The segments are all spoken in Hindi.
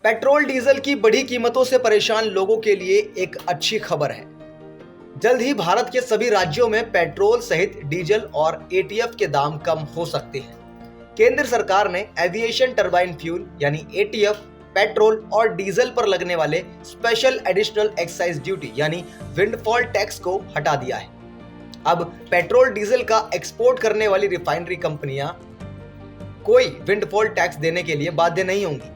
पेट्रोल डीजल की बढ़ी कीमतों से परेशान लोगों के लिए एक अच्छी खबर है। जल्द ही भारत के सभी राज्यों में पेट्रोल सहित डीजल और एटीएफ के दाम कम हो सकते हैं। केंद्र सरकार ने एविएशन टरबाइन फ्यूल यानी एटीएफ, पेट्रोल और डीजल पर लगने वाले स्पेशल एडिशनल एक्साइज ड्यूटी यानी विंडफॉल टैक्स को हटा दिया है। अब पेट्रोल डीजल का एक्सपोर्ट करने वाली रिफाइनरी कंपनियां कोई विंडफॉल टैक्स देने के लिए बाध्य नहीं होंगी।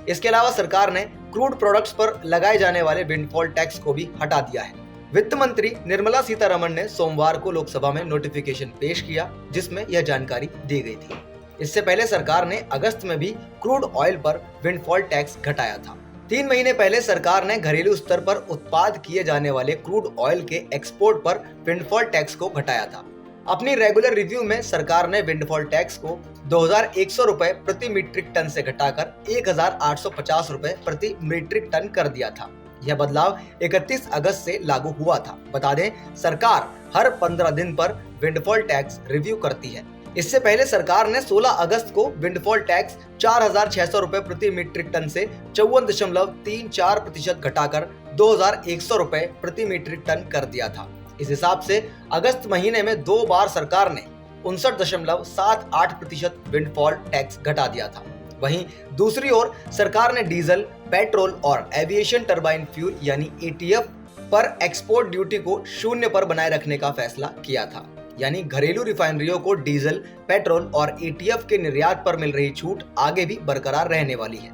इसके अलावा सरकार ने क्रूड प्रोडक्ट्स पर लगाए जाने वाले विंडफॉल टैक्स को भी हटा दिया है। वित्त मंत्री निर्मला सीतारमण ने सोमवार को लोकसभा में नोटिफिकेशन पेश किया, जिसमें यह जानकारी दी गई थी। इससे पहले सरकार ने अगस्त में भी क्रूड ऑयल पर विंडफॉल टैक्स घटाया था। 3 महीने पहले सरकार ने घरेलू स्तर पर उत्पाद किए जाने वाले क्रूड ऑयल के एक्सपोर्ट पर विंडफॉल टैक्स को घटाया था। अपनी रेगुलर रिव्यू में सरकार ने विंडफॉल टैक्स को 2100 रुपए प्रति मीट्रिक टन से घटाकर 1850 रुपए प्रति मीट्रिक टन कर दिया था। यह बदलाव 31 अगस्त से लागू हुआ था। बता दें, सरकार हर 15 दिन पर विंडफॉल टैक्स रिव्यू करती है। इससे पहले सरकार ने 16 अगस्त को विंडफॉल टैक्स 4600 रुपए प्रति मीट्रिक टन से 54.34% घटाकर 2100 रुपए प्रति मीट्रिक टन कर दिया था। इस हिसाब से अगस्त महीने में 2 बार सरकार ने 59.78% विंडफॉल टैक्स घटा दिया था। वहीं दूसरी ओर सरकार ने डीजल, पेट्रोल और एविएशन टरबाइन फ्यूल यानी एटीएफ पर एक्सपोर्ट ड्यूटी को 0 पर बनाए रखने का फैसला किया था। यानी घरेलू रिफाइनरियों को डीजल, पेट्रोल और एटीएफ के निर्यात पर मिल रही छूट आगे भी बरकरार रहने वाली है।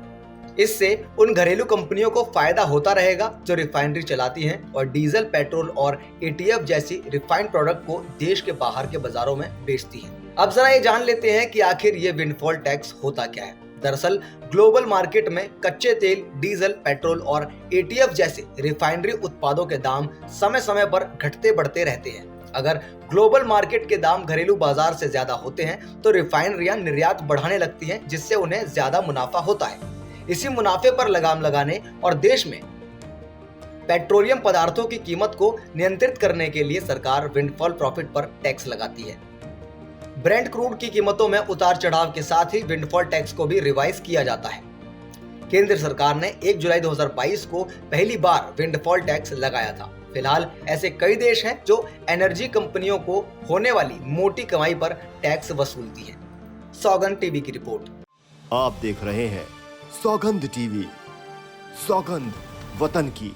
इससे उन घरेलू कंपनियों को फायदा होता रहेगा जो रिफाइनरी चलाती हैं और डीजल, पेट्रोल और एटीएफ जैसी रिफाइंड प्रोडक्ट को देश के बाहर के बाजारों में बेचती हैं। अब जरा ये जान लेते हैं कि आखिर ये विंडफॉल टैक्स होता क्या है। दरअसल ग्लोबल मार्केट में कच्चे तेल, डीजल, पेट्रोल और एटीएफ जैसे रिफाइनरी उत्पादों के दाम समय समय पर घटते बढ़ते रहते हैं। अगर ग्लोबल मार्केट के दाम घरेलू बाजार से ज्यादा होते हैं तो रिफाइनरियां निर्यात बढ़ाने लगती हैं, जिससे उन्हें ज्यादा मुनाफा होता है। इसी मुनाफे पर लगाम लगाने और देश में पेट्रोलियम पदार्थों की कीमत को नियंत्रित करने के लिए सरकार विंडफॉल प्रॉफिट पर टैक्स लगाती है। ब्रेंट क्रूड की कीमतों में उतार चढ़ाव के साथ ही विंडफॉल टैक्स को भी रिवाइज किया जाता है। केंद्र सरकार ने 1 जुलाई 2022 को पहली बार विंडफॉल टैक्स लगाया था। फिलहाल ऐसे कई देश हैं जो एनर्जी कंपनियों को होने वाली मोटी कमाई पर टैक्स वसूलती हैं। सौगंध टीवी की रिपोर्ट। आप देख रहे हैं सौगंध टीवी, सौगंध वतन की।